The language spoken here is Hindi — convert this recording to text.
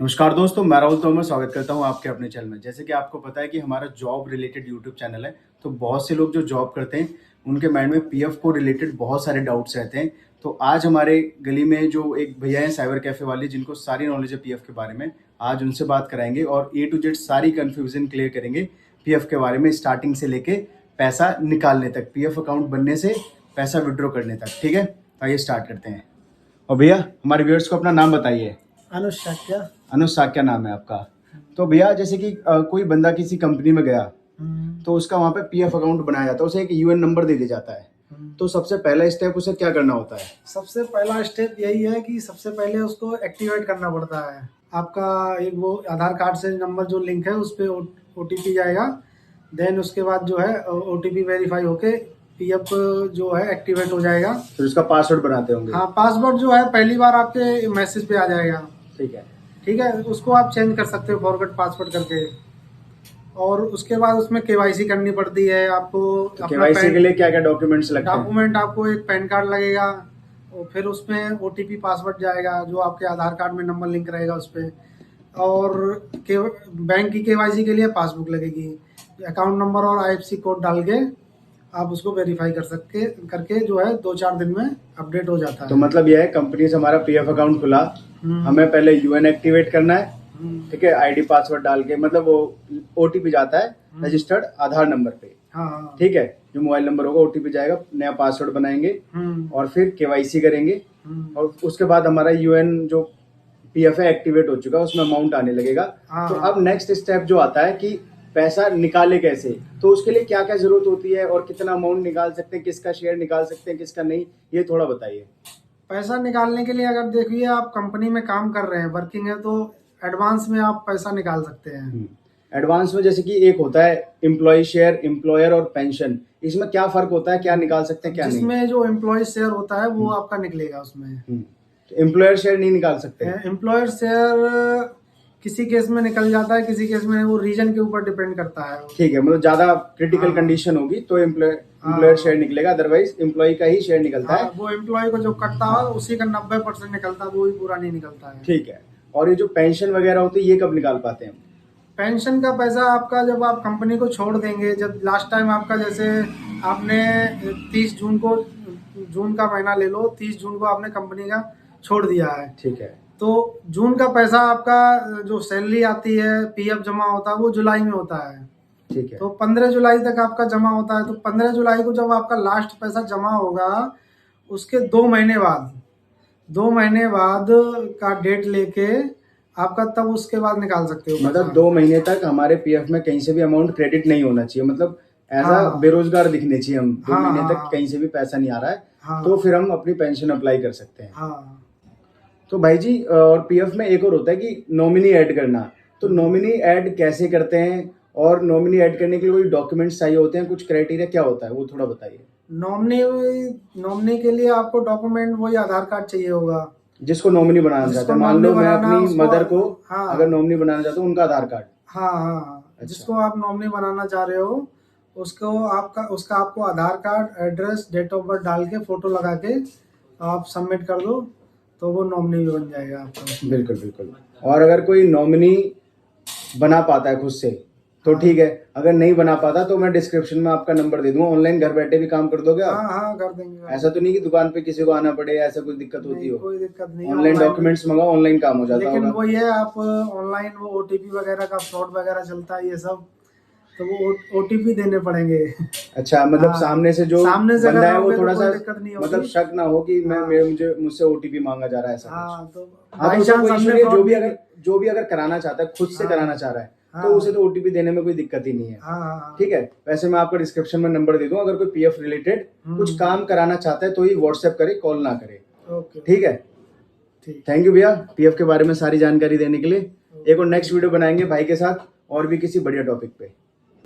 नमस्कार दोस्तों, मैं राहुल तोमर स्वागत करता हूं आपके अपने चैनल में। जैसे कि आपको पता है कि हमारा जॉब रिलेटेड यूट्यूब चैनल है, तो बहुत से लोग जो जॉब करते हैं, उनके माइंड में पीएफ को रिलेटेड बहुत सारे डाउट्स रहते हैं। तो आज हमारे गली में जो एक भैया हैं साइबर कैफे वाले, जिनको सारी नॉलेज है पीएफ के बारे में, आज उनसे बात कराएंगे और ए टू जेड सारी कन्फ्यूजन क्लियर करेंगे पीएफ के बारे में, स्टार्टिंग से लेके पैसा निकालने तक, पीएफ अकाउंट बनने से पैसा विड्रॉ करने तक। ठीक है, तो आइए स्टार्ट करते हैं। और भैया, हमारे व्यूअर्स को अपना नाम बताइए। अनुज साक्या। अनुज साक्या नाम है आपका। तो भैया, जैसे कि कोई बंदा किसी कंपनी में गया तो उसका वहाँ पे पीएफ अकाउंट बनाया जाता है, उसे एक यूएन नंबर दे दिया जाता है। तो सबसे पहला स्टेप उसे क्या करना होता है? सबसे पहला स्टेप यही है कि सबसे पहले उसको एक्टिवेट करना पड़ता है। आपका एक वो आधार कार्ड से नंबर जो लिंक है उस पर ओटीपी जाएगा। देन उसके बाद जो है ओटीपी वेरीफाई होके पीएफ जो है एक्टिवेट हो जाएगा। फिर उसका पासवर्ड बनाते होंगे? हाँ, पासवर्ड जो है पहली बार आपके मैसेज पे आ जाएगा। ठीक है, उसको आप चेंज कर सकते हो फॉरगेट पासवर्ड करके। और उसके बाद उसमें केवाईसी करनी पड़ती है आपको। तो केवाईसी के लिए क्या क्या डॉक्यूमेंट्स लगते हैं? डॉक्यूमेंट आपको एक पैन कार्ड लगेगा और फिर उसमें ओटीपी पासवर्ड जाएगा जो आपके आधार कार्ड में नंबर लिंक रहेगा उस पर। और बैंक की केवाईसी के लिए पासबुक लगेगी। अकाउंट नंबर और आईएफएससी कोड डाल के आप उसको वेरीफाई करके जो है 2-4 दिन में अपडेट हो जाता है। तो मतलब यह है, कंपनी से हमारा पीएफ अकाउंट खुला, हमें पहले यूएन एक्टिवेट करना है। ठीक है, आईडी पासवर्ड डाल के, मतलब वो ओटीपी जाता है रजिस्टर्ड आधार नंबर पे। हाँ, ठीक है, जो मोबाइल नंबर होगा ओटीपी जाएगा, नया पासवर्ड बनाएंगे और फिर केवाईसी करेंगे। और उसके बाद हमारा यूएन जो पीएफ है एक्टिवेट हो चुका है, उसमें अमाउंट आने लगेगा। तो अब नेक्स्ट स्टेप जो आता है कि पैसा निकाले कैसे, तो उसके लिए क्या क्या जरूरत होती है और कितना अमाउंट निकाल सकते हैं, किसका शेयर निकाल सकते हैं, किसका नहीं, ये थोड़ा बताइए। पैसा निकालने के लिए अगर देखिए आप कंपनी में काम कर रहे हैं, वर्किंग है, तो एडवांस में आप पैसा निकाल सकते हैं। एडवांस में जैसे कि एक होता है एम्प्लॉय शेयर, एम्प्लॉयर और पेंशन, इसमें क्या फर्क होता है, क्या निकाल सकते हैं क्या नहीं? जिसमें जो एम्प्लॉय शेयर होता है वो आपका निकलेगा उसमें। एम्प्लॉयर शेयर नहीं निकाल सकते? एम्प्लॉयर शेयर किसी केस में निकल जाता है, किसी केस में, वो रीजन के ऊपर डिपेंड करता है। ठीक है, मतलब ज्यादा क्रिटिकल कंडीशन होगी तो एम्प्लॉयर शेयर निकलेगा, अदरवाइज एम्प्लॉय का ही शेयर निकलता है। वो एम्प्लॉय को जो कटता है उसी का 90% निकलता है, वो भी पूरा नहीं निकलता है। ठीक है, और ये जो पेंशन वगैरह होती है ये कब निकाल पाते हैं? पेंशन का पैसा आपका जब आप कंपनी को छोड़ देंगे, जब लास्ट टाइम आपका, जैसे आपने 30 जून को, जून का महीना ले लो, 30 जून को आपने कंपनी का छोड़ दिया है। ठीक है, तो जून का पैसा आपका जो सैलरी आती है, पीएफ जमा होता है, वो जुलाई में होता है। ठीक है, तो 15 जुलाई तक आपका जमा होता है। तो 15 जुलाई को जब आपका लास्ट पैसा जमा होगा, उसके 2 महीने बाद, 2 महीने बाद का डेट लेके आपका तब उसके बाद निकाल सकते हो। मतलब 2 महीने तक हमारे पीएफ में कहीं से भी अमाउंट क्रेडिट नहीं होना चाहिए, मतलब एज अ बेरोजगार दिखने चाहिए हम। 2 महीने तक कहीं से भी पैसा नहीं आ रहा है, तो फिर हम अपनी पेंशन अप्लाई कर सकते हैं। तो भाई जी, और पीएफ में एक और होता है कि नॉमिनी ऐड करना, तो नॉमिनी ऐड कैसे करते हैं और नॉमिनी ऐड करने के लिए कोई डॉक्यूमेंट्स चाहिए होते हैं, कुछ क्राइटेरिया क्या होता है, वो थोड़ा बताइए। नॉमिनी के लिए आपको डॉक्यूमेंट वही आधार कार्ड चाहिए होगा। जिसको नॉमिनी बनाना चाहते हैं, मान लो मैं अपनी मदर को अगर नॉमिनी बनाना चाहता हूँ, उनका आधार कार्ड। हाँ, जिसको आप नॉमिनी बनाना चाह रहे हो उसका आपको Aadhaar card, address, date of birth डाल के फोटो लगा के आप सबमिट कर दो, तो वो नॉमिनी भी बन जाएगा आपका। बिल्कुल बिल्कुल। और अगर कोई नॉमिनी बना पाता है खुद से तो ठीक है, अगर नहीं बना पाता तो मैं डिस्क्रिप्शन में आपका नंबर दे दूंगा, ऑनलाइन घर बैठे भी काम कर दोगे आप? हाँ, कर देंगे। ऐसा तो नहीं कि दुकान पे किसी को आना पड़े, ऐसा कुछ दिक्कत होती हो? कोई दिक्कत नहीं, ऑनलाइन डॉक्यूमेंट्स मंगाओ, ऑनलाइन काम हो जाता लेकिन वही है, आप ऑनलाइन वो ओटीपी वगैरह का फ्रॉड वगैरह चलता है, ये सब, तो वो ओटीपी देने पड़ेंगे। अच्छा, मतलब सामने से जो बंदा है वो थोड़ा सा मतलब शक ना हो कि मुझसे ओटीपी मांगा जा रहा है, ऐसा। तो जो भी अगर कराना चाहता है, खुद से कराना चाह रहा है, तो उसे तो ओटीपी देने में कोई दिक्कत ही नहीं है। ठीक है, वैसे मैं आपको डिस्क्रिप्शन में नंबर दे दूंगा, अगर कोई पीएफ रिलेटेड कुछ काम कराना चाहता है तो ही व्हाट्सएप करे, कॉल ना करे। ठीक है, थैंक यू भैया पीएफ के बारे में सारी जानकारी देने के लिए। एक और नेक्स्ट वीडियो बनाएंगे भाई के साथ और भी किसी बढ़िया टॉपिक पे।